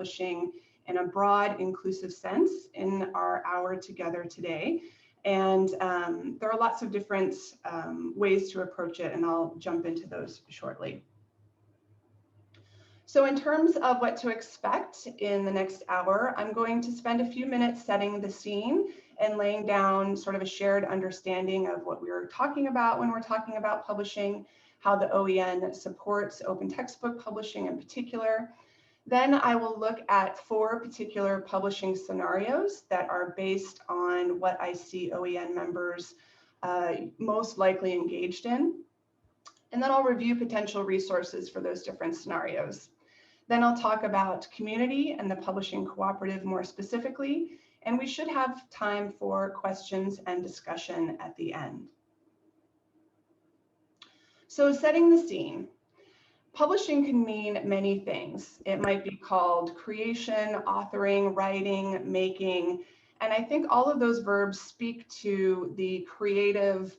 publishing in a broad, inclusive sense in our hour together today. And there are lots of different ways to approach it, and I'll jump into those shortly. So in terms of what to expect in the next hour, I'm going to spend a few minutes setting the scene and laying down sort of a shared understanding of what we were talking about when we're talking about publishing, how the OEN supports open textbook publishing in particular. Then I will look at 4 particular publishing scenarios that are based on what I see OEN members most likely engaged in. And then I'll review potential resources for those different scenarios. Then I'll talk about community and the publishing cooperative more specifically, and we should have time for questions and discussion at the end. So setting the scene. Publishing can mean many things. It might be called creation, authoring, writing, making, and I think all of those verbs speak to the creative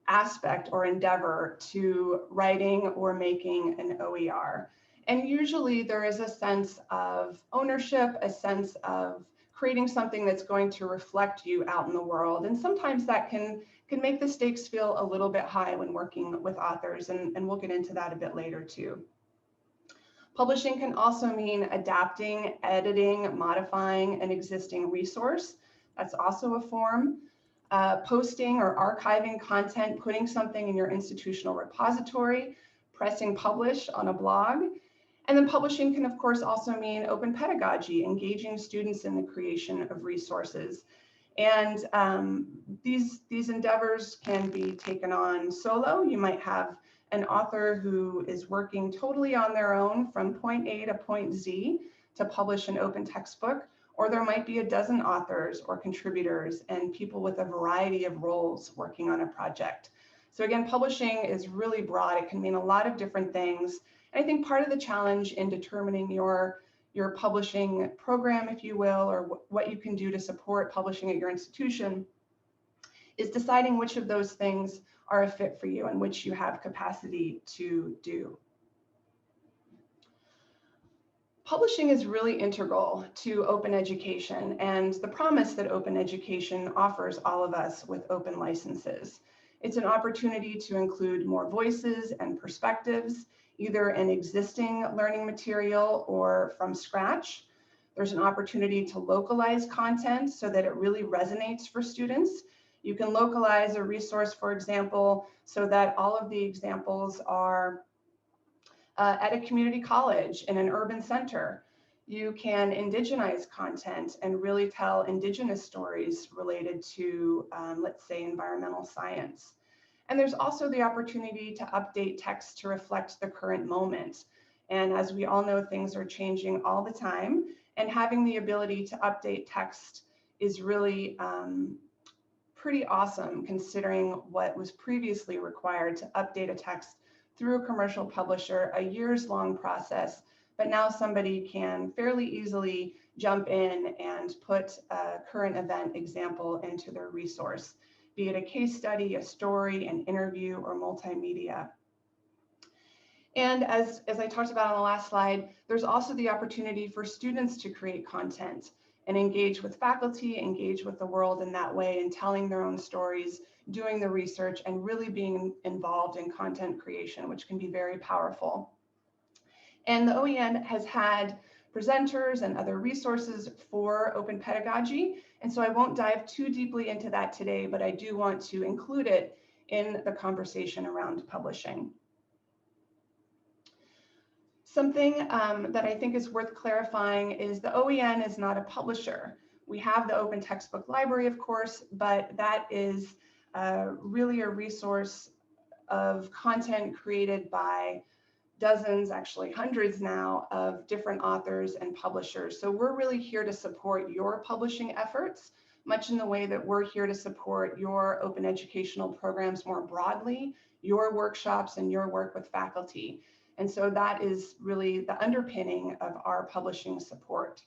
aspect or endeavor to writing or making an OER. And usually there is a sense of ownership, a sense of creating something that's going to reflect you out in the world. And sometimes that can make the stakes feel a little bit high when working with authors, and we'll get into that a bit later too. Publishing can also mean adapting, editing, modifying an existing resource. That's also a form. Posting or archiving content, putting something in your institutional repository, pressing publish on a blog. And then publishing can, of course, also mean open pedagogy, engaging students in the creation of resources. And these endeavors can be taken on solo. You might have an author who is working totally on their own from point A to point Z to publish an open textbook, or there might be a dozen authors or contributors and people with a variety of roles working on a project. So again, publishing is really broad. It can mean a lot of different things. And I think part of the challenge in determining your publishing program, if you will, or what you can do to support publishing at your institution is deciding which of those things are a fit for you and which you have capacity to do. Publishing is really integral to open education and the promise that open education offers all of us with open licenses. It's an opportunity to include more voices and perspectives, either in existing learning material or from scratch. There's an opportunity to localize content so that it really resonates for students. You can localize a resource, for example, so that all of the examples are at a community college in an urban center. You can indigenize content and really tell indigenous stories related to, let's say, environmental science. And there's also the opportunity to update text to reflect the current moment. And as we all know, things are changing all the time, and having the ability to update text is really pretty awesome, considering what was previously required to update a text through a commercial publisher, a years-long process. But now somebody can fairly easily jump in and put a current event example into their resource, be it a case study, a story, an interview, or multimedia. And as I talked about on the last slide, there's also the opportunity for students to create content and engage with faculty, engage with the world in that way, and telling their own stories, doing the research, and really being involved in content creation, which can be very powerful. And the OEN has had presenters and other resources for open pedagogy. And so I won't dive too deeply into that today, but I do want to include it in the conversation around publishing. Something that I think is worth clarifying is the OEN is not a publisher. We have the Open Textbook Library, of course, but that is really a resource of content created by dozens, actually hundreds now, of different authors and publishers. So we're really here to support your publishing efforts, much in the way that we're here to support your open educational programs more broadly, your workshops and your work with faculty. And so that is really the underpinning of our publishing support.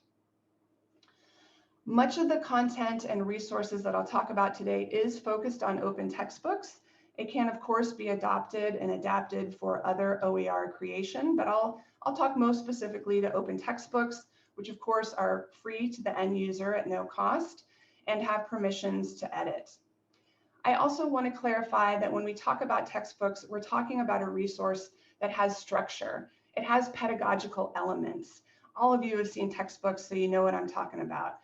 Much of the content and resources that I'll talk about today is focused on open textbooks. It can, of course, be adopted and adapted for other OER creation, but I'll talk most specifically to open textbooks, which of course are free to the end user at no cost and have permissions to edit. I also want to clarify that when we talk about textbooks, we're talking about a resource that has structure. It has pedagogical elements. All of you have seen textbooks, so you know what I'm talking about.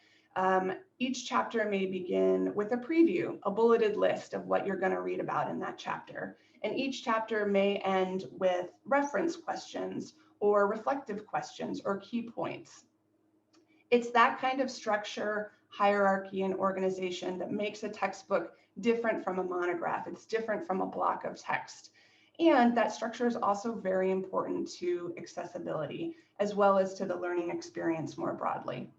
Each chapter may begin with a preview, a bulleted list of what you're going to read about in that chapter. And each chapter may end with reference questions or reflective questions or key points. It's that kind of structure, hierarchy, and organization that makes a textbook different from a monograph. It's different from a block of text. And that structure is also very important to accessibility, as well as to the learning experience more broadly.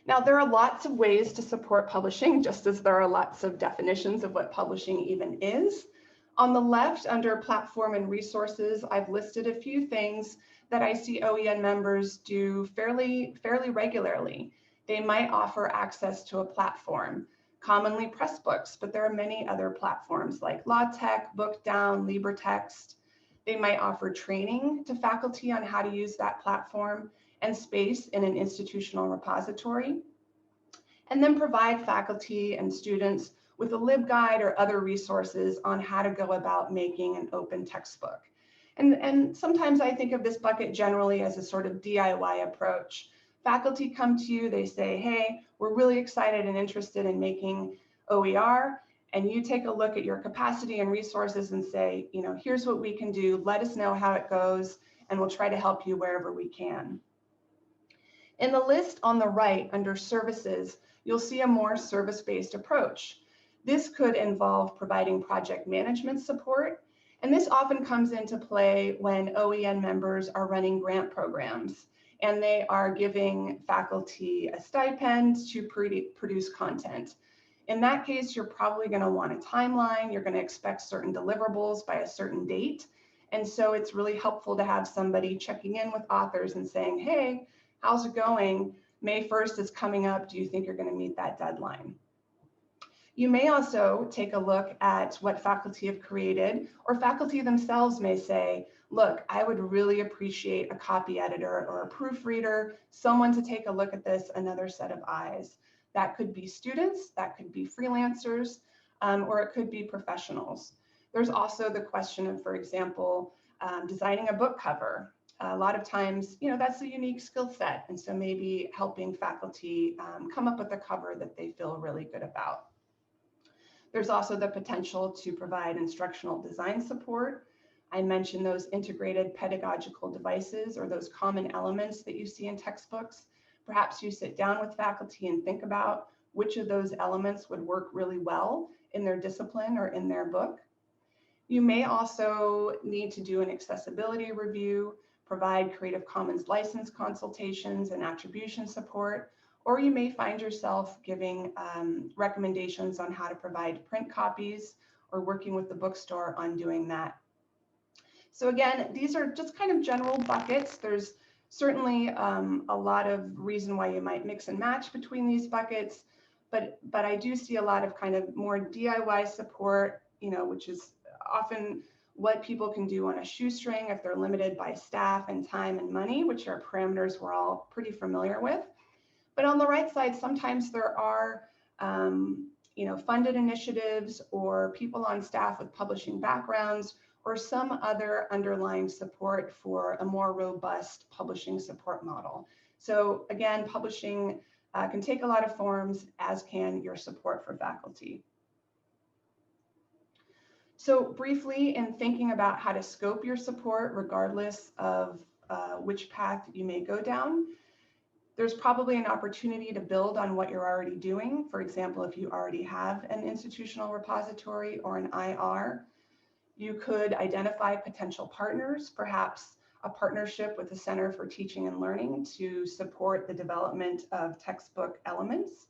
Now, there are lots of ways to support publishing, just as there are lots of definitions of what publishing even is. On the left, under platform and resources, I've listed a few things that I see OEN members do fairly regularly. They might offer access to a platform, commonly Pressbooks, but there are many other platforms like LaTeX, Bookdown, LibreText. They might offer training to faculty on how to use that platform and space in an institutional repository, and then provide faculty and students with a LibGuide or other resources on how to go about making an open textbook. And sometimes I think of this bucket generally as a sort of DIY approach. Faculty come to you, they say, hey, we're really excited and interested in making OER, and you take a look at your capacity and resources and say, you know, here's what we can do, let us know how it goes, and we'll try to help you wherever we can. In the list on the right under services, you'll see a more service-based approach. This could involve providing project management support, and this often comes into play when OEN members are running grant programs and they are giving faculty a stipend to produce content. In that case, you're probably going to want a timeline. You're going to expect certain deliverables by a certain date. And so it's really helpful to have somebody checking in with authors and saying, hey, how's it going? May 1st is coming up. Do you think you're going to meet that deadline? You may also take a look at what faculty have created, or faculty themselves may say, look, I would really appreciate a copy editor or a proofreader, someone to take a look at this, another set of eyes. That could be students, that could be freelancers, or it could be professionals. There's also the question of, for example, designing a book cover. A lot of times, you know, that's a unique skill set. And so maybe helping faculty come up with a cover that they feel really good about. There's also the potential to provide instructional design support. I mentioned those integrated pedagogical devices or those common elements that you see in textbooks. Perhaps you sit down with faculty and think about which of those elements would work really well in their discipline or in their book. You may also need to do an accessibility review, provide Creative Commons license consultations and attribution support, or you may find yourself giving recommendations on how to provide print copies or working with the bookstore on doing that. So again, these are just kind of general buckets. There's certainly a lot of reason why you might mix and match between these buckets, but I do see a lot of kind of more DIY support, you know, which is often what people can do on a shoestring if they're limited by staff and time and money, which are parameters we're all pretty familiar with. But on the right side, sometimes there are you know, funded initiatives or people on staff with publishing backgrounds or some other underlying support for a more robust publishing support model. So again, publishing can take a lot of forms, as can your support for faculty. So briefly, in thinking about how to scope your support, regardless of which path you may go down, there's probably an opportunity to build on what you're already doing. For example, if you already have an institutional repository or an IR, you could identify potential partners, perhaps a partnership with the Center for Teaching and Learning to support the development of textbook elements.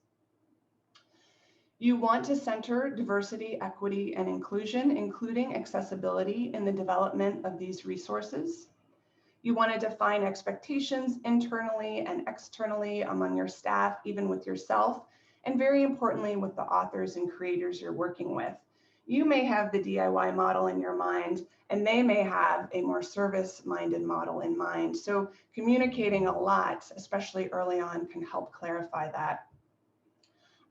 You want to center diversity, equity, and inclusion, including accessibility, in the development of these resources. You want to define expectations internally and externally among your staff, even with yourself, and very importantly, with the authors and creators you're working with. You may have the DIY model in your mind, and they may have a more service-minded model in mind. So communicating a lot, especially early on, can help clarify that.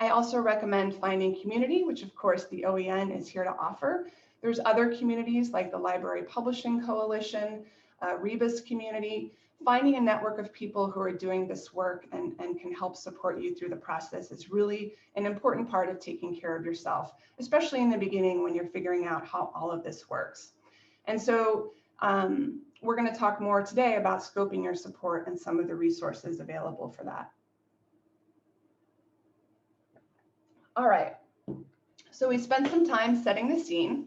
I also recommend finding community, which of course the OEN is here to offer. There's other communities like the Library Publishing Coalition, Rebus community. Finding a network of people who are doing this work and can help support you through the process is really an important part of taking care of yourself, especially in the beginning when you're figuring out how all of this works. And so we're going to talk more today about scoping your support and some of the resources available for that. All right, so we spent some time setting the scene.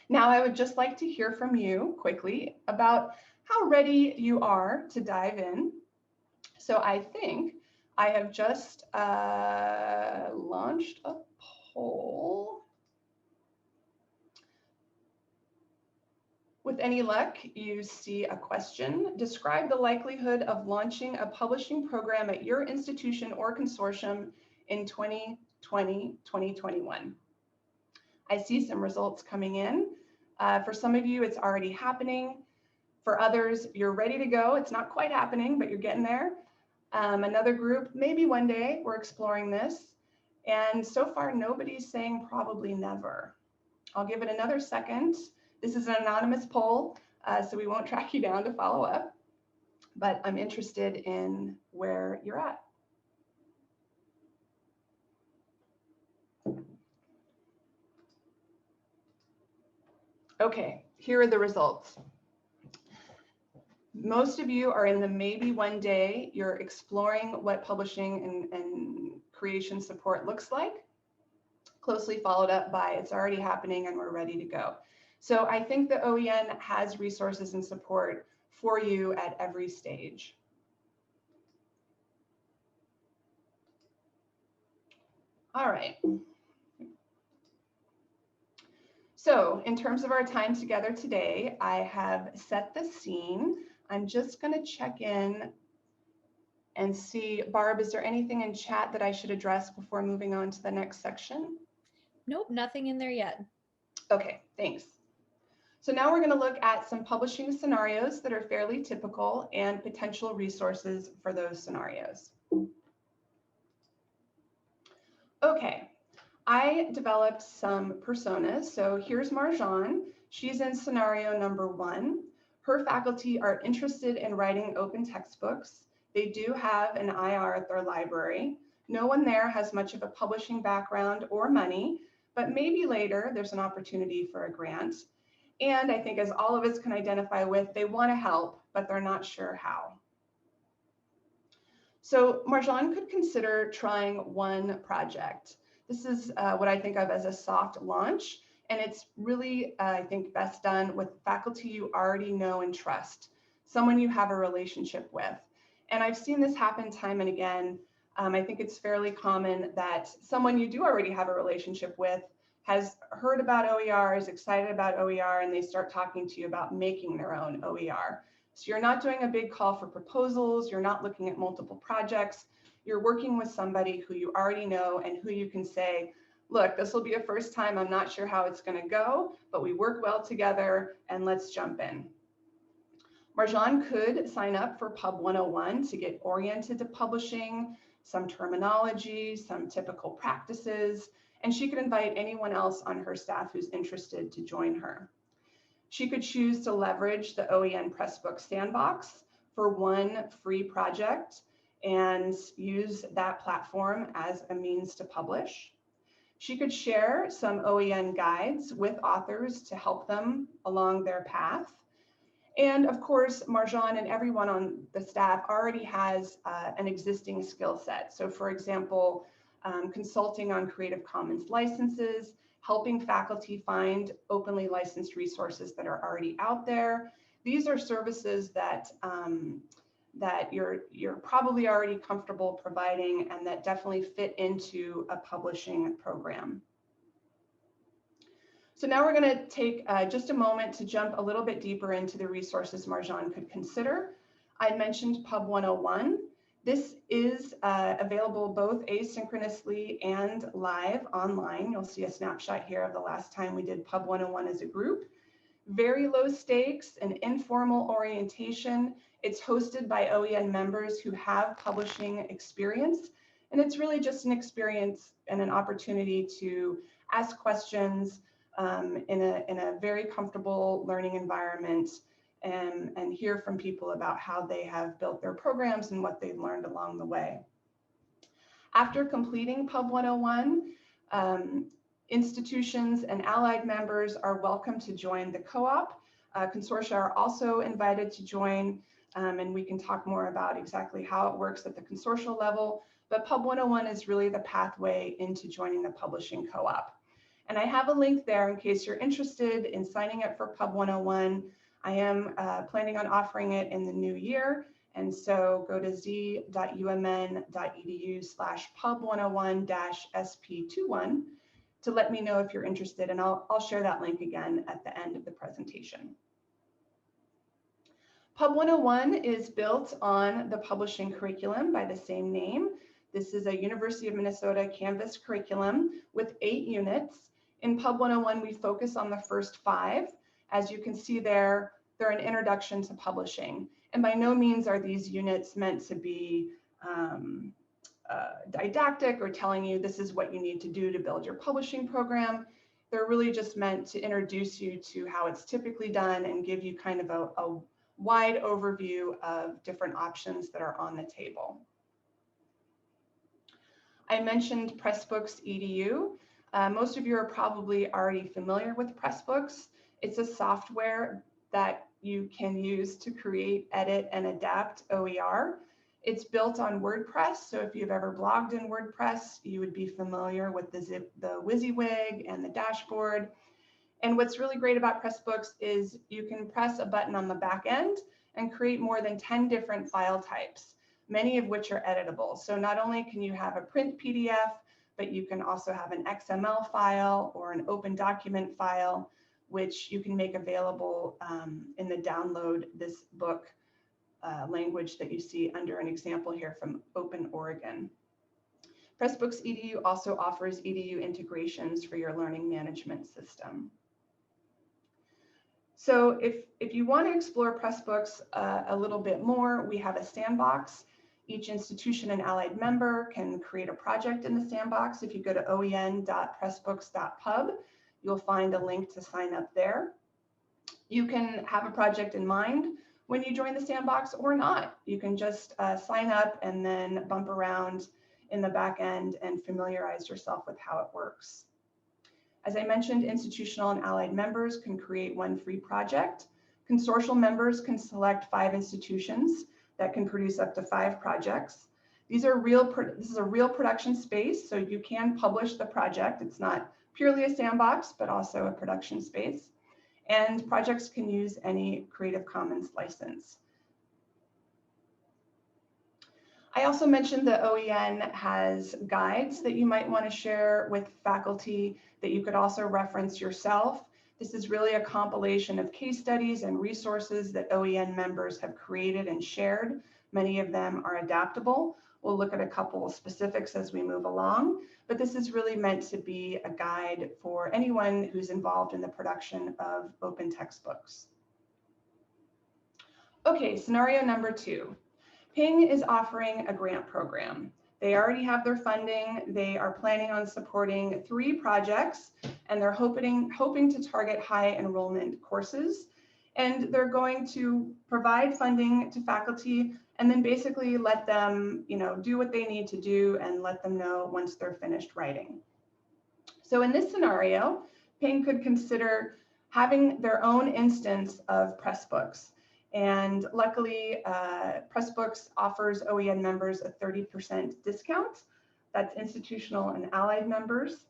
Now I would just like to hear from you quickly about how ready you are to dive in. So I think I have just launched a poll. With any luck, you see a question. Describe the likelihood of launching a publishing program at your institution or consortium in 2020-2021. I see some results coming in. For some of you, it's already happening. For others, you're ready to go. It's not quite happening, but you're getting there. Another group, maybe one day, we're exploring this. And so far, nobody's saying probably never. I'll give it another second. This is an anonymous poll, so we won't track you down to follow up. But I'm interested in where you're at. Okay, here are the results. Most of you are in the maybe one day. You're exploring what publishing and creation support looks like, closely followed up by it's already happening and we're ready to go. So I think the OEN has resources and support for you at every stage. All right. So in terms of our time together today, I have set the scene. I'm just going to check in and see, Barb, is there anything in chat that I should address before moving on to the next section? Nope, nothing in there yet. Okay, thanks. So now we're going to look at some publishing scenarios that are fairly typical and potential resources for those scenarios. Okay, I developed some personas. So here's Marjan. She's in scenario number 1. Her faculty are interested in writing open textbooks. They do have an IR at their library. No one there has much of a publishing background or money, but maybe later there's an opportunity for a grant. And I think, as all of us can identify with, they want to help, but they're not sure how. So Marjan could consider trying one project. This is what I think of as a soft launch. And it's really, I think, best done with faculty you already know and trust, someone you have a relationship with. And I've seen this happen time and again. I think it's fairly common that someone you do already have a relationship with has heard about OER, is excited about OER, and they start talking to you about making their own OER. So you're not doing a big call for proposals, you're not looking at multiple projects, you're working with somebody who you already know and who you can say, look, this will be a first time, I'm not sure how it's going to go, but we work well together and let's jump in. Marjan could sign up for Pub 101 to get oriented to publishing, some terminology, some typical practices, and she could invite anyone else on her staff who's interested to join her. She could choose to leverage the OEN Pressbooks Sandbox for one free project and use that platform as a means to publish. She could share some OEN guides with authors to help them along their path. And of course, Marjan and everyone on the staff already has an existing skill set. So for example, consulting on Creative Commons licenses, helping faculty find openly licensed resources that are already out there. These are services that that you're probably already comfortable providing and that definitely fit into a publishing program. So now we're going to take just a moment to jump a little bit deeper into the resources Marjan could consider. I mentioned Pub 101. This is available both asynchronously and live online. You'll see a snapshot here of the last time we did Pub 101 as a group. Very low stakes and informal orientation. It's hosted by OEN members who have publishing experience. And it's really just an experience and an opportunity to ask questions in a very comfortable learning environment and hear from people about how they have built their programs and what they've learned along the way. After completing Pub 101, institutions and allied members are welcome to join the co-op. Consortia are also invited to join, and we can talk more about exactly how it works at the consortial level. But Pub 101 is really the pathway into joining the publishing co-op. And I have a link there in case you're interested in signing up for Pub 101. I am planning on offering it in the new year. And so go to z.umn.edu/pub101-sp21 to let me know if you're interested. And I'll share that link again at the end of the presentation. Pub 101 is built on the publishing curriculum by the same name. This is a University of Minnesota Canvas curriculum with 8 units. In Pub 101, we focus on the first 5. As you can see there, they're an introduction to publishing. And by no means are these units meant to be didactic or telling you this is what you need to do to build your publishing program. They're really just meant to introduce you to how it's typically done and give you kind of a wide overview of different options that are on the table. I mentioned PressbooksEDU. Most of you are probably already familiar with Pressbooks. It's a software that you can use to create, edit, and adapt OER. It's built on WordPress, so if you've ever blogged in WordPress, you would be familiar with the WYSIWYG and the dashboard. And what's really great about Pressbooks is you can press a button on the back end and create more than 10 different file types, many of which are editable. So not only can you have a print PDF, but you can also have an XML file or an open document file, which you can make available in the download this book language that you see under an example here from Open Oregon. PressbooksEDU also offers EDU integrations for your learning management system. So if you want to explore Pressbooks a little bit more, we have a sandbox. Each institution and allied member can create a project in the sandbox. If you go to oen.pressbooks.pub, you'll find a link to sign up there. You can have a project in mind when you join the sandbox or not. You can just sign up and then bump around in the back end and familiarize yourself with how it works. As I mentioned, institutional and allied members can create one free project. Consortial members can select 5 institutions that can produce up to 5 projects. This is a real production space, so you can publish the project. It's not purely a sandbox, but also a production space. And projects can use any Creative Commons license. I also mentioned that OEN has guides that you might want to share with faculty that you could also reference yourself. This is really a compilation of case studies and resources that OEN members have created and shared. Many of them are adaptable. We'll look at a couple of specifics as we move along, but this is really meant to be a guide for anyone who's involved in the production of open textbooks. Okay, scenario number 2. Ping is offering a grant program. They already have their funding. They are planning on supporting 3 projects, and they're hoping to target high enrollment courses. And they're going to provide funding to faculty and then basically let them, do what they need to do and let them know once they're finished writing. So in this scenario, Ping could consider having their own instance of Pressbooks. And luckily, Pressbooks offers OEN members a 30% discount. That's institutional and allied members.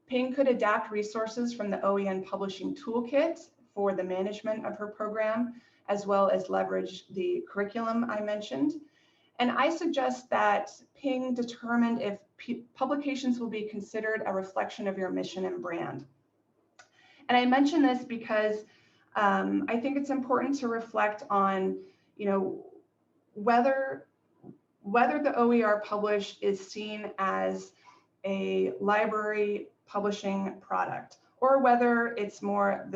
Ping could adapt resources from the OEN Publishing Toolkit for the management of her program, as well as leverage the curriculum I mentioned. And I suggest that Ping determine if publications will be considered a reflection of your mission and brand. And I mention this because I think it's important to reflect on, whether whether the OER published is seen as a library publishing product, or whether it's more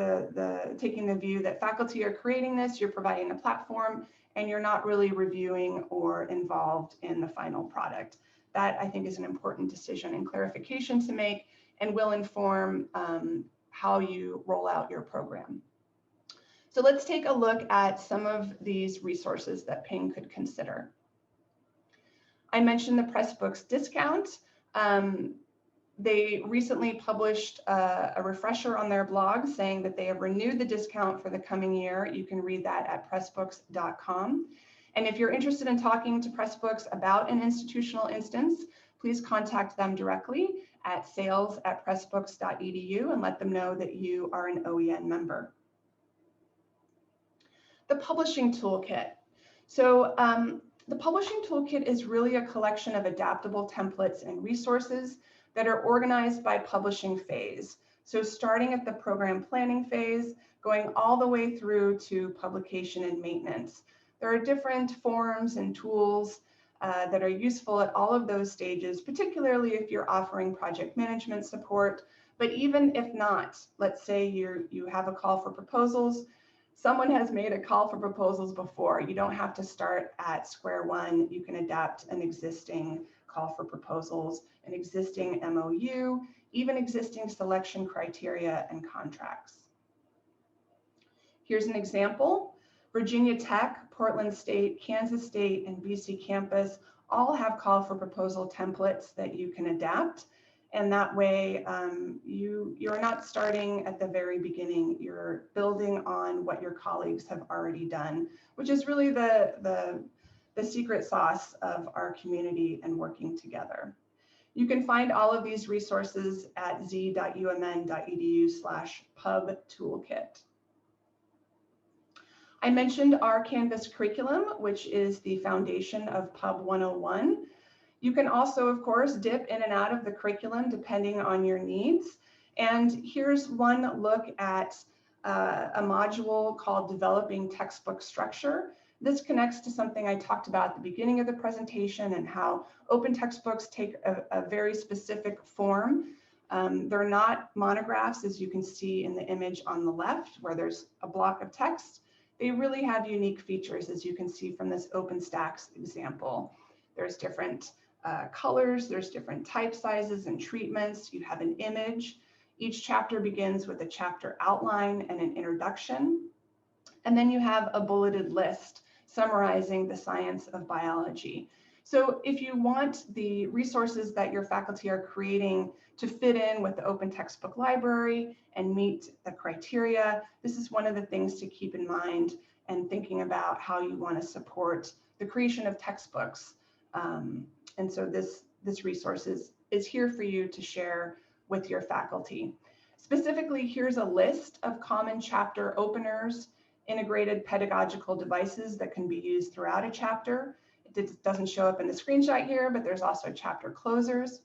taking the view that faculty are creating this, you're providing a platform, and you're not really reviewing or involved in the final product. That, I think, is an important decision and clarification to make, and will inform how you roll out your program. So let's take a look at some of these resources that Ping could consider. I mentioned the Pressbooks discount. They recently published a refresher on their blog saying that they have renewed the discount for the coming year. You can read that at pressbooks.com. And if you're interested in talking to Pressbooks about an institutional instance, please contact them directly at sales@pressbooks.edu and let them know that you are an OEN member. The Publishing Toolkit. So the Publishing Toolkit is really a collection of adaptable templates and resources that are organized by publishing phase. So starting at the program planning phase, going all the way through to publication and maintenance. There are different forms and tools that are useful at all of those stages, particularly if you're offering project management support. But even if not, let's say you have a call for proposals. Someone has made a call for proposals before. You don't have to start at square one. You can adapt an existing call for proposals, an existing MOU, even existing selection criteria and contracts. Here's an example. Virginia Tech, Portland State, Kansas State, and BC campus all have call for proposal templates that you can adapt. And that way you're not starting at the very beginning. You're building on what your colleagues have already done, which is really the secret sauce of our community and working together. You can find all of these resources at z.umn.edu/pub-toolkit. I mentioned our Canvas curriculum, which is the foundation of Pub 101. You can also, of course, dip in and out of the curriculum depending on your needs. And here's one look at a module called Developing Textbook Structure. This connects to something I talked about at the beginning of the presentation and how open textbooks take a very specific form. They're not monographs, as you can see in the image on the left, where there's a block of text. They really have unique features, as you can see from this OpenStax example. There's different colors, there's different type sizes and treatments. You have an image. Each chapter begins with a chapter outline and an introduction. And then you have a bulleted list summarizing the science of biology. So if you want the resources that your faculty are creating to fit in with the open textbook library and meet the criteria, this is one of the things to keep in mind and thinking about how you want to support the creation of textbooks. And so this resource is here for you to share with your faculty. Specifically, here's a list of common chapter openers, integrated pedagogical devices that can be used throughout a chapter. It doesn't show up in the screenshot here, but there's also chapter closers.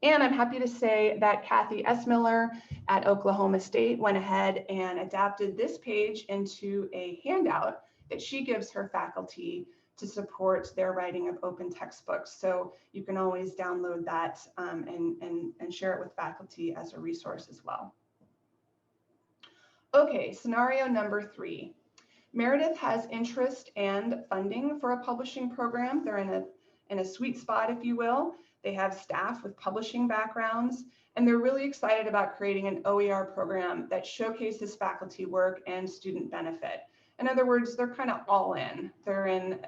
And I'm happy to say that Kathy S. Miller at Oklahoma State went ahead and adapted this page into a handout that she gives her faculty to support their writing of open textbooks. So you can always download that and share it with faculty as a resource as well. Okay, scenario number 3. Meredith has interest and funding for a publishing program. They're in a sweet spot, if you will. They have staff with publishing backgrounds, and they're really excited about creating an OER program that showcases faculty work and student benefit. In other words, they're kind of all in. They're in,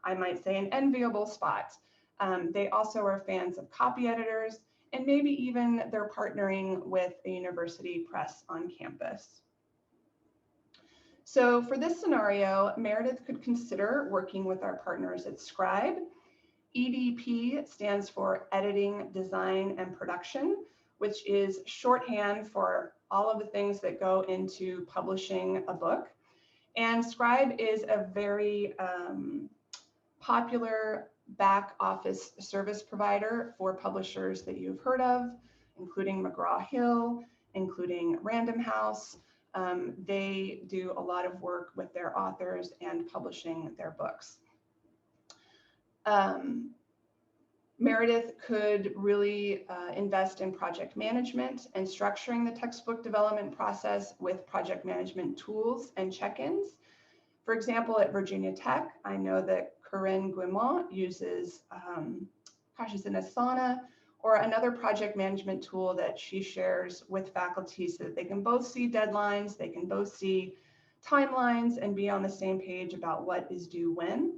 I might say, an enviable spot. They also are fans of copy editors, and maybe even they're partnering with a university press on campus. So for this scenario, Meredith could consider working with our partners at Scribe. EDP stands for Editing, Design, and Production, which is shorthand for all of the things that go into publishing a book. And Scribe is a very popular back office service provider for publishers that you've heard of, including McGraw-Hill, including Random House. They do a lot of work with their authors and publishing their books. Meredith could really invest in project management and structuring the textbook development process with project management tools and check-ins. For example, at Virginia Tech, I know that Corinne Guimont uses, is in Asana, or another project management tool that she shares with faculty so that they can both see deadlines, they can both see timelines and be on the same page about what is due when.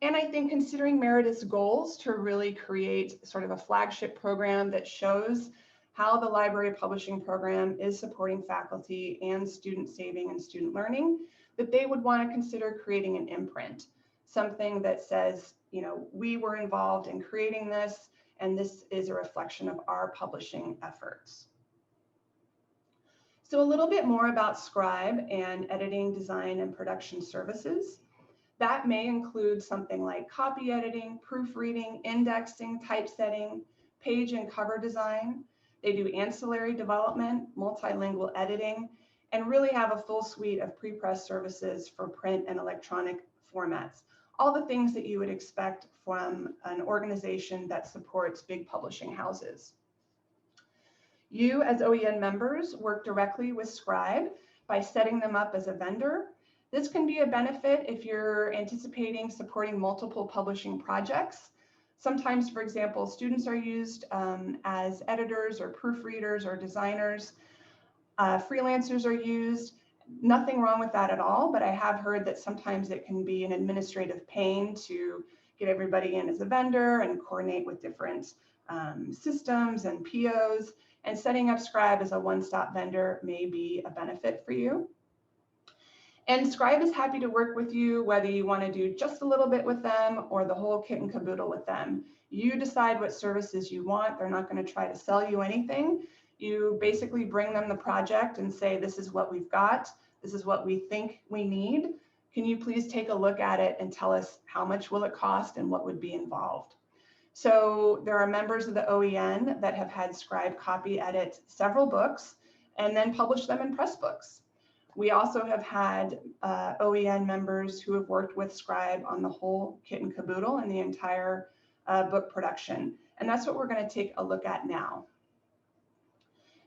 And I think considering Meredith's goals to really create sort of a flagship program that shows how the library publishing program is supporting faculty and student saving and student learning, that they would want to consider creating an imprint, something that says, you know, we were involved in creating this, and this is a reflection of our publishing efforts. So a little bit more about Scribe and editing, design, and production services. That may include something like copy editing, proofreading, indexing, typesetting, page and cover design. They do ancillary development, multilingual editing, and really have a full suite of pre-press services for print and electronic formats. All the things that you would expect from an organization that supports big publishing houses. You, as OEN members, work directly with Scribe by setting them up as a vendor. This can be a benefit if you're anticipating supporting multiple publishing projects. Sometimes, for example, students are used as editors or proofreaders or designers. Freelancers are used. Nothing wrong with that at all, but I have heard that sometimes it can be an administrative pain to get everybody in as a vendor and coordinate with different systems and POs. And setting up Scribe as a one-stop vendor may be a benefit for you. And Scribe is happy to work with you, whether you want to do just a little bit with them or the whole kit and caboodle with them. You decide what services you want. They're not going to try to sell you anything. You basically bring them the project and say, this is what we've got. This is what we think we need. Can you please take a look at it and tell us how much will it cost and what would be involved? So there are members of the OEN that have had Scribe copy edit several books and then publish them in Pressbooks. We also have had OEN members who have worked with Scribe on the whole kit and caboodle and the entire book production. And that's what we're going to take a look at now.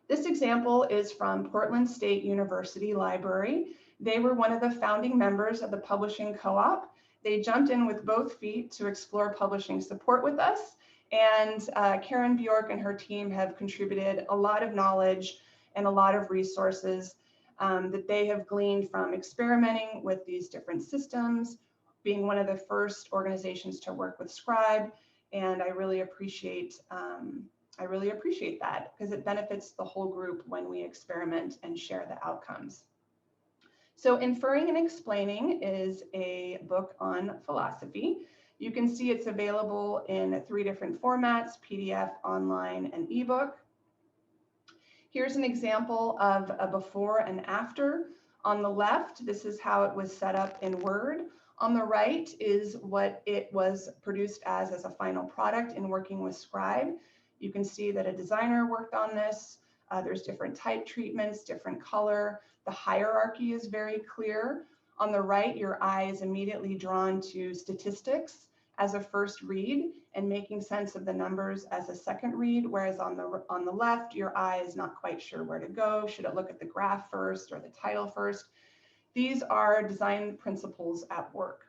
This example is from Portland State University Library. They were one of the founding members of the publishing co-op. They jumped in with both feet to explore publishing support with us. And Karen Bjork and her team have contributed a lot of knowledge and a lot of resources that they have gleaned from experimenting with these different systems, being one of the first organizations to work with Scribe. And I really appreciate that because it benefits the whole group when we experiment and share the outcomes. So Inferring and Explaining is a book on philosophy. You can see it's available in 3 different formats: PDF, online, and ebook. Here's an example of a before and after. On the left, this is how it was set up in Word. On the right is what it was produced as a final product in working with Scribe. You can see that a designer worked on this. There's different type treatments, different color. The hierarchy is very clear. On the right, your eye is immediately drawn to statistics as a first read and making sense of the numbers as a second read, whereas on the left, your eye is not quite sure where to go. Should it look at the graph first or the title first? These are design principles at work.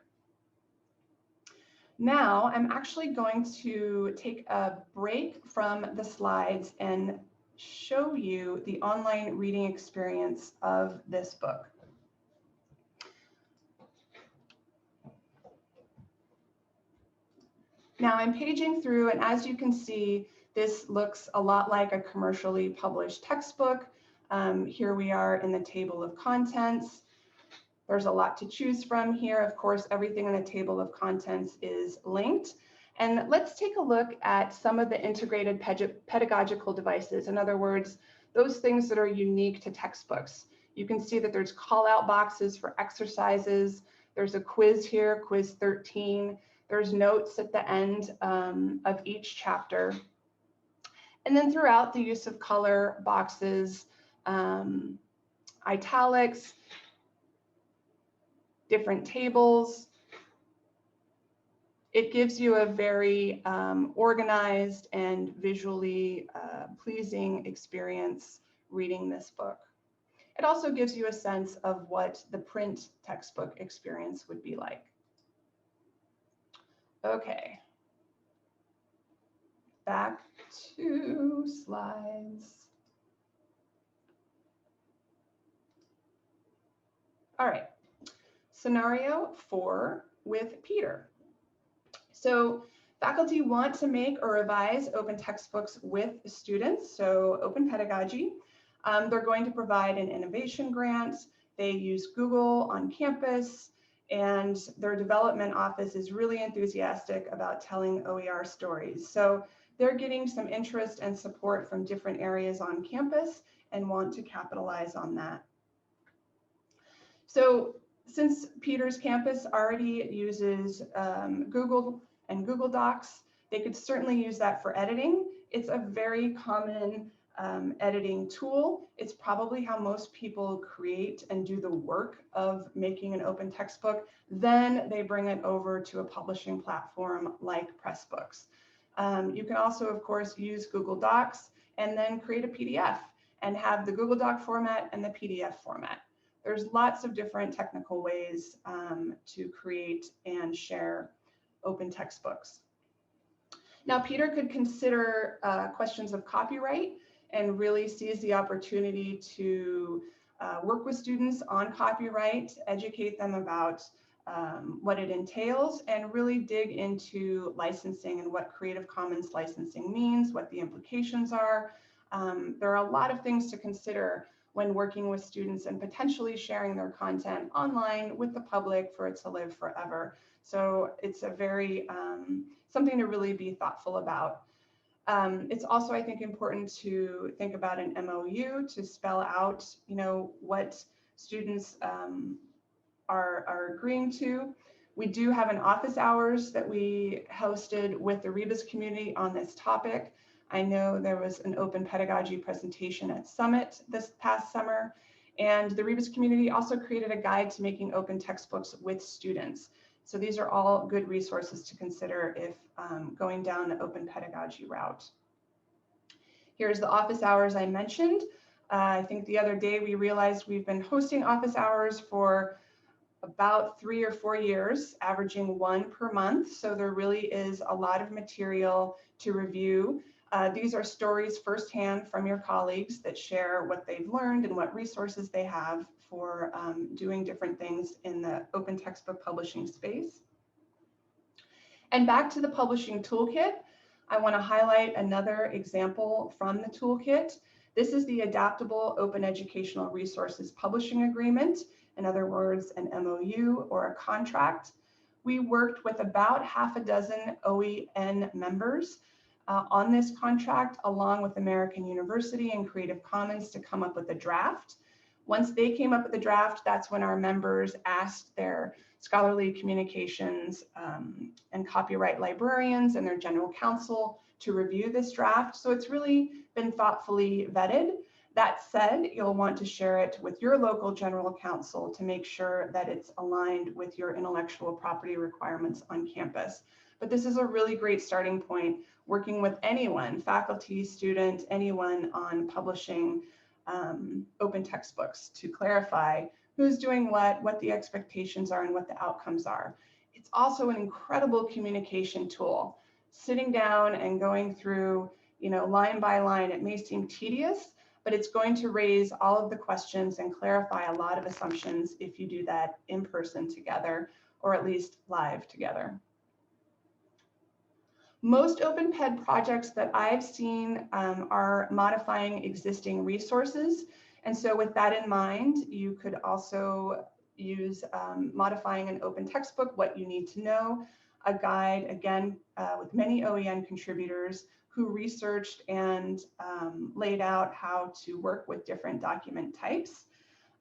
Now, I'm actually going to take a break from the slides and show you the online reading experience of this book. Now I'm paging through, and as you can see, this looks a lot like a commercially published textbook. Here we are in the table of contents. There's a lot to choose from here. Of course, everything in the table of contents is linked. And let's take a look at some of the integrated pedagogical devices. In other words, those things that are unique to textbooks. You can see that there's call-out boxes for exercises. There's a quiz here, quiz 13. There's notes at the end of each chapter. And then throughout, the use of color boxes, italics, different tables. It gives you a very organized and visually pleasing experience reading this book. It also gives you a sense of what the print textbook experience would be like. Okay, back to slides. All right, scenario 4 with Peter. So faculty want to make or revise open textbooks with students, so open pedagogy. They're going to provide an innovation grant. They use Google on campus, and their development office is really enthusiastic about telling OER stories. So they're getting some interest and support from different areas on campus and want to capitalize on that. So since Peter's campus already uses Google and Google Docs, they could certainly use that for editing. It's a very common editing tool. It's probably how most people create and do the work of making an open textbook. Then they bring it over to a publishing platform like Pressbooks. You can also, of course, use Google Docs and then create a PDF and have the Google Doc format and the PDF format. There's lots of different technical ways to create and share open textbooks. Now, Peter could consider questions of copyright and really sees the opportunity to work with students on copyright, educate them about what it entails, and really dig into licensing and what Creative Commons licensing means, what the implications are. There are a lot of things to consider when working with students and potentially sharing their content online with the public for it to live forever. So it's a very, something to really be thoughtful about. It's also, I think, important to think about an MOU to spell out, you know, what students are agreeing to. We do have an office hours that we hosted with the Rebus community on this topic. I know there was an open pedagogy presentation at Summit this past summer, and the Rebus community also created a guide to making open textbooks with students. So these are all good resources to consider if going down the open pedagogy route. Here's the office hours I mentioned. I think the other day we realized we've been hosting office hours for about 3 or 4 years, averaging 1 per month. So there really is a lot of material to review. These are stories firsthand from your colleagues that share what they've learned and what resources they have for doing different things in the open textbook publishing space. And back to the publishing toolkit, I want to highlight another example from the toolkit. This is the Adaptable Open Educational Resources Publishing Agreement, in other words, an MOU or a contract. We worked with about half a dozen OEN members on this contract, along with American University and Creative Commons, to come up with a draft. Once they came up with the draft, that's when our members asked their scholarly communications and copyright librarians and their general counsel to review this draft. So it's really been thoughtfully vetted. That said, you'll want to share it with your local general counsel to make sure that it's aligned with your intellectual property requirements on campus. But this is a really great starting point, working with anyone, faculty, student, anyone on publishing open textbooks to clarify who's doing what the expectations are, and what the outcomes are. It's also an incredible communication tool. Sitting down and going through, you know, line by line, it may seem tedious, but it's going to raise all of the questions and clarify a lot of assumptions if you do that in person together, or at least live together. Most open ped projects that I've seen are modifying existing resources. And so with that in mind, you could also use modifying an open textbook, what you need to know, a guide, again, with many OEN contributors who researched and laid out how to work with different document types.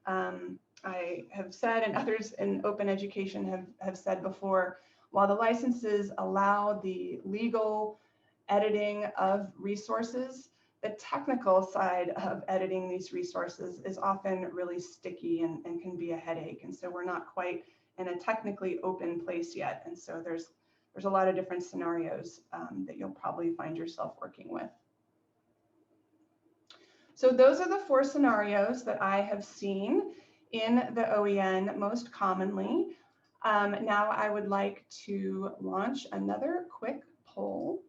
I have said, and others in open education have said before, while the licenses allow the legal editing of resources, the technical side of editing these resources is often really sticky and can be a headache. And so we're not quite in a technically open place yet. And so there's there's a lot of different scenarios that you'll probably find yourself working with. So those are the 4 scenarios that I have seen in the OEN most commonly. Now I would like to launch another quick poll.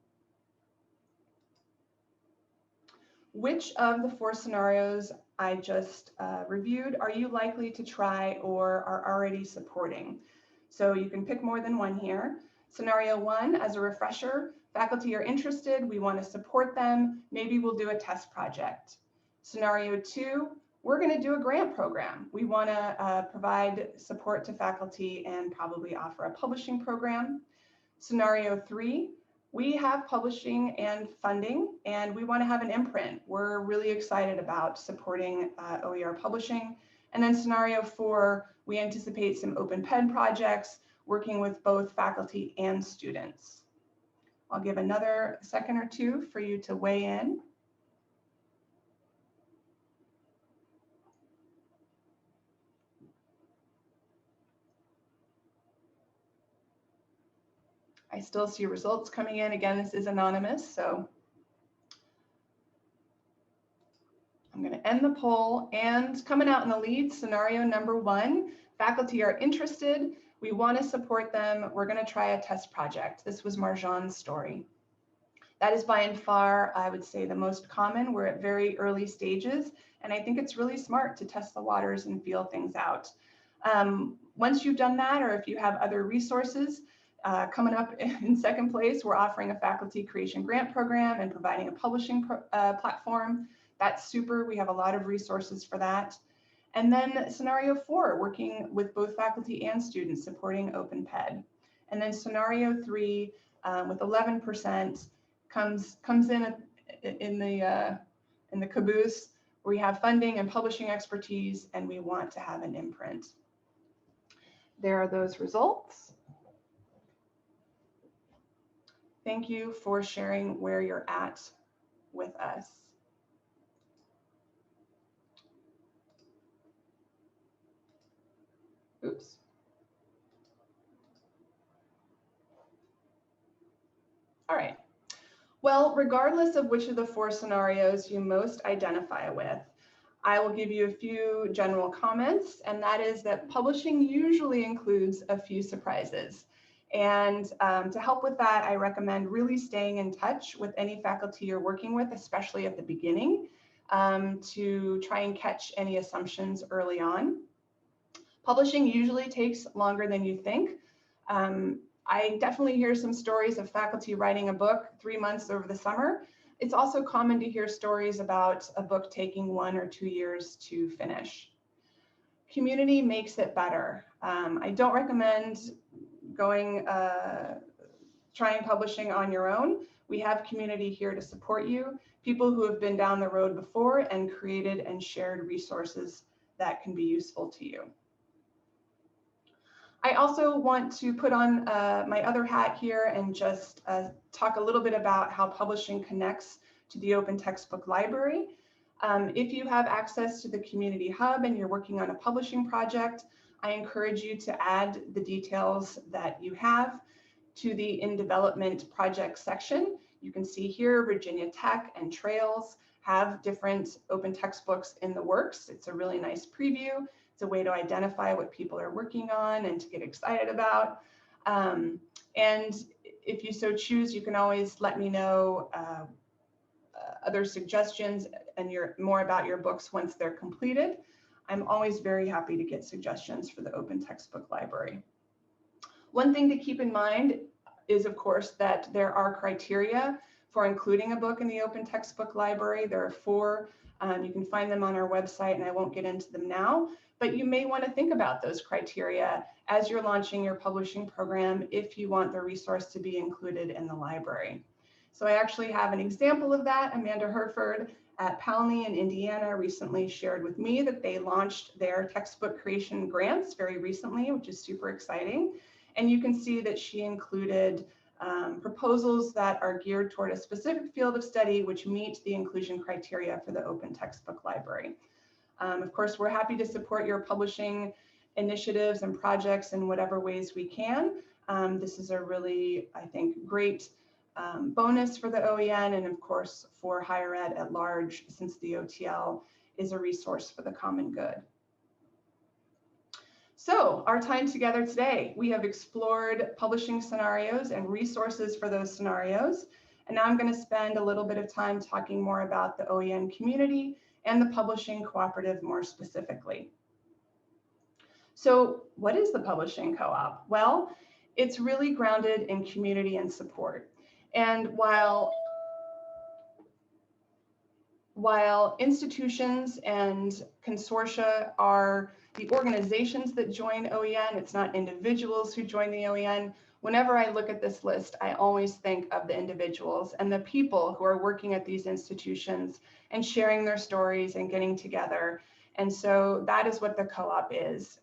Which of the 4 scenarios I just reviewed are you likely to try or are already supporting? So you can pick more than one here. Scenario 1, as a refresher, faculty are interested, we want to support them, maybe we'll do a test project. Scenario 2, we're going to do a grant program. We want to provide support to faculty and probably offer a publishing program. Scenario 3, we have publishing and funding, and we want to have an imprint. We're really excited about supporting OER publishing. And then scenario 4, we anticipate some open pen projects, working with both faculty and students. I'll give another second or two for you to weigh in. I still see results coming in. Again, this is anonymous, so I'm going to end the poll. And coming out in the lead, scenario number 1, faculty are interested. We want to support them. We're going to try a test project. This was Marjan's story. That is by and far, I would say, the most common. We're at very early stages, and I think it's really smart to test the waters and feel things out. Once you've done that, or if you have other resources, coming up in second place, we're offering a faculty creation grant program and providing a publishing platform. That's super. We have a lot of resources for that. And then scenario 4, working with both faculty and students, supporting OpenPed. And then scenario 3, with 11%, comes in the caboose. We have funding and publishing expertise, and we want to have an imprint. There are those results. Thank you for sharing where you're at with us. Oops. All right. Well, regardless of which of the 4 scenarios you most identify with, I will give you a few general comments, and that is that publishing usually includes a few surprises. And to help with that, I recommend really staying in touch with any faculty you're working with, especially at the beginning, to try and catch any assumptions early on. Publishing usually takes longer than you think. I definitely hear some stories of faculty writing a book 3 months over the summer. It's also common to hear stories about a book taking 1 or 2 years to finish. Community makes it better. I don't recommend trying publishing on your own. We have community here to support you, people who have been down the road before and created and shared resources that can be useful to you. I also want to put on my other hat here and just talk a little bit about how publishing connects to the Open Textbook Library. If you have access to the Community Hub and you're working on a publishing project, I encourage you to add the details that you have to the In Development Project section. You can see here Virginia Tech and Trails have different open textbooks in the works. It's a really nice preview. It's a way to identify what people are working on and to get excited about. And if you so choose, you can always let me know other suggestions and more about your books once they're completed. I'm always very happy to get suggestions for the Open Textbook Library. One thing to keep in mind is, of course, that there are criteria for including a book in the Open Textbook Library. There are 4. You can find them on our website, and I won't get into them now, but you may want to think about those criteria as you're launching your publishing program if you want the resource to be included in the library. So I actually have an example of that. Amanda Herford at Palney in Indiana recently shared with me that they launched their textbook creation grants very recently, which is super exciting. And you can see that she included proposals that are geared toward a specific field of study which meet the inclusion criteria for the Open Textbook Library. Of course, we're happy to support your publishing initiatives and projects in whatever ways we can. This is a really, I think, great bonus for the OEN and of course for higher ed at large, since the OTL is a resource for the common good. So our time together today, we have explored publishing scenarios and resources for those scenarios. And now I'm going to spend a little bit of time talking more about the OEN community and the publishing cooperative more specifically. So what is the publishing co-op? Well, it's really grounded in community and support. And while institutions and consortia are the organizations that join OEN, it's not individuals who join the OEN. Whenever I look at this list, I always think of the individuals and the people who are working at these institutions and sharing their stories and getting together. And so that is what the co-op is.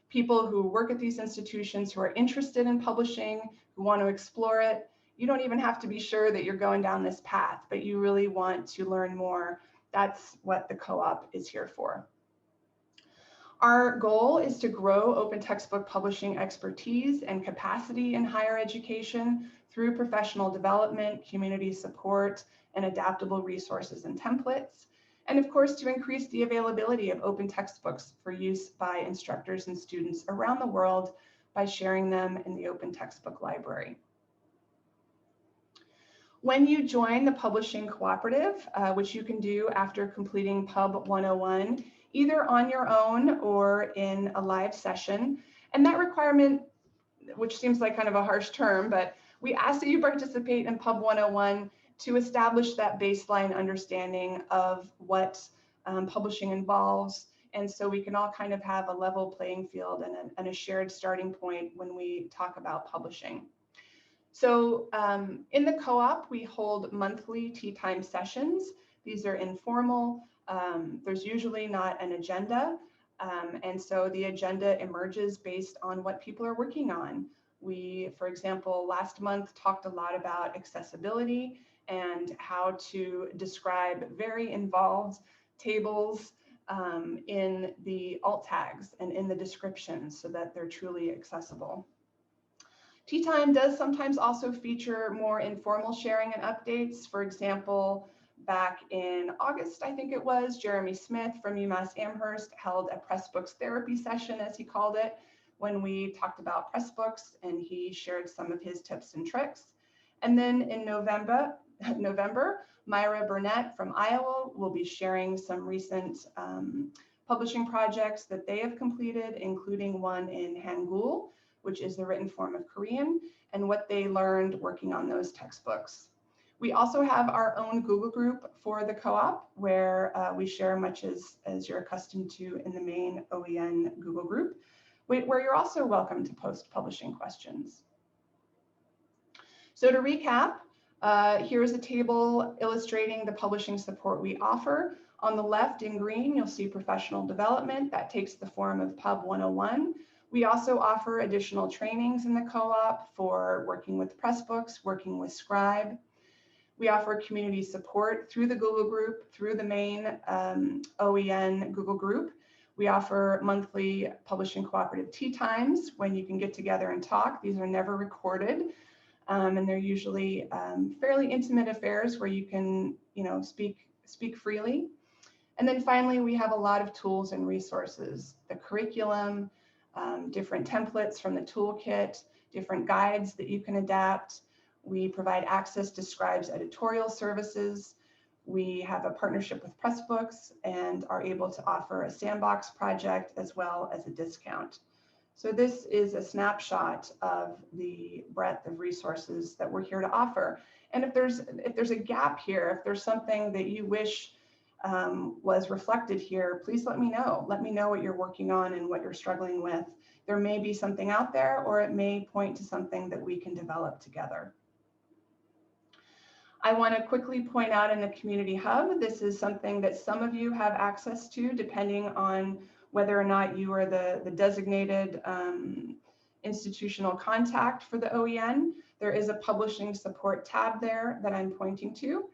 People who work at these institutions who are interested in publishing, who want to explore it. You don't even have to be sure that you're going down this path, but you really want to learn more. That's what the co-op is here for. Our goal is to grow open textbook publishing expertise and capacity in higher education through professional development, community support, and adaptable resources and templates. And of course, to increase the availability of open textbooks for use by instructors and students around the world by sharing them in the Open Textbook Library. When you join the Publishing Cooperative, which you can do after completing Pub 101, either on your own or in a live session, and that requirement, which seems like kind of a harsh term, but we ask that you participate in Pub 101 to establish that baseline understanding of what publishing involves, and so we can all kind of have a level playing field and a shared starting point when we talk about publishing. So in the co-op, we hold monthly tea time sessions. These are informal. There's usually not an agenda. And so the agenda emerges based on what people are working on. We, for example, last month talked a lot about accessibility and how to describe very involved tables in the alt tags and in the descriptions so that they're truly accessible. Tea time does sometimes also feature more informal sharing and updates. For example, back in August, I think it was, Jeremy Smith from UMass Amherst held a Pressbooks therapy session, as he called it, when we talked about Pressbooks, and he shared some of his tips and tricks. And then in November, Myra Burnett from Iowa will be sharing some recent publishing projects that they have completed, including one in Hangul, which is the written form of Korean, and what they learned working on those textbooks. We also have our own Google group for the co-op, where we share much as you're accustomed to in the main OEN Google group, where you're also welcome to post publishing questions. So to recap, here's a table illustrating the publishing support we offer. On the left in green, you'll see professional development. That takes the form of Pub 101. We also offer additional trainings in the co-op for working with Pressbooks, working with Scribe. We offer community support through the Google group, through the main OEN Google group. We offer monthly publishing cooperative tea times when you can get together and talk. These are never recorded, and they're usually fairly intimate affairs where you can, speak freely. And then finally, we have a lot of tools and resources, the curriculum, different templates from the Toolkit, different guides that you can adapt. We provide access to Scribe's editorial services. We have a partnership with Pressbooks and are able to offer a sandbox project as well as a discount. So this is a snapshot of the breadth of resources that we're here to offer. And if there's a gap here, if there's something that you wish was reflected here, please let me know. Let me know what you're working on and what you're struggling with. There may be something out there, or it may point to something that we can develop together. I want to quickly point out in the Community Hub, this is something that some of you have access to, depending on whether or not you are the designated institutional contact for the OEN. There is a publishing support tab there that I'm pointing to.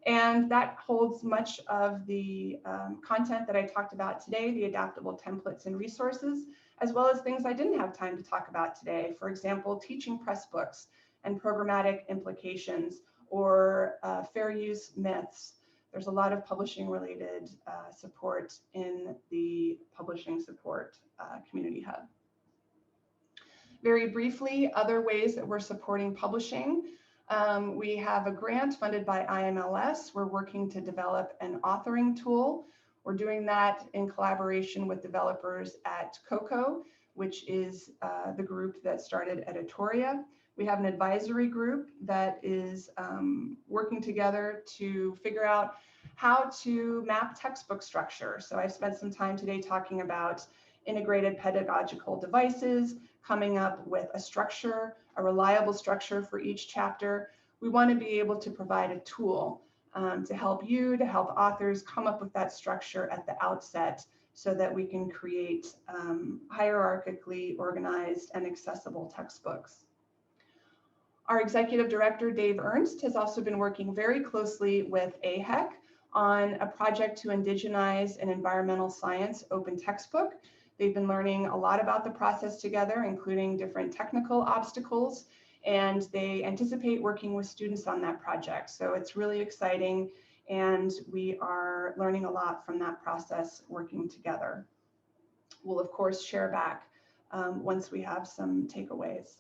And that holds much of the content that I talked about today, the adaptable templates and resources, as well as things I didn't have time to talk about today. For example, teaching Pressbooks and programmatic implications, or fair use myths. There's a lot of publishing related support in the Publishing Support Community Hub. Very briefly, other ways that we're supporting publishing. We have a grant funded by IMLS. We're working to develop an authoring tool. We're doing that in collaboration with developers at COCO, which is the group that started Editoria. We have an advisory group that is working together to figure out how to map textbook structure. So I've spent some time today talking about integrated pedagogical devices, coming up with a structure, a reliable structure for each chapter. We want to be able to provide a tool to help you, to help authors come up with that structure at the outset so that we can create hierarchically organized and accessible textbooks. Our executive director, Dave Ernst, has also been working very closely with AHEC on a project to indigenize an environmental science open textbook. They've been learning a lot about the process together, including different technical obstacles, and they anticipate working with students on that project. So it's really exciting, and we are learning a lot from that process working together. We'll, of course, share back once we have some takeaways.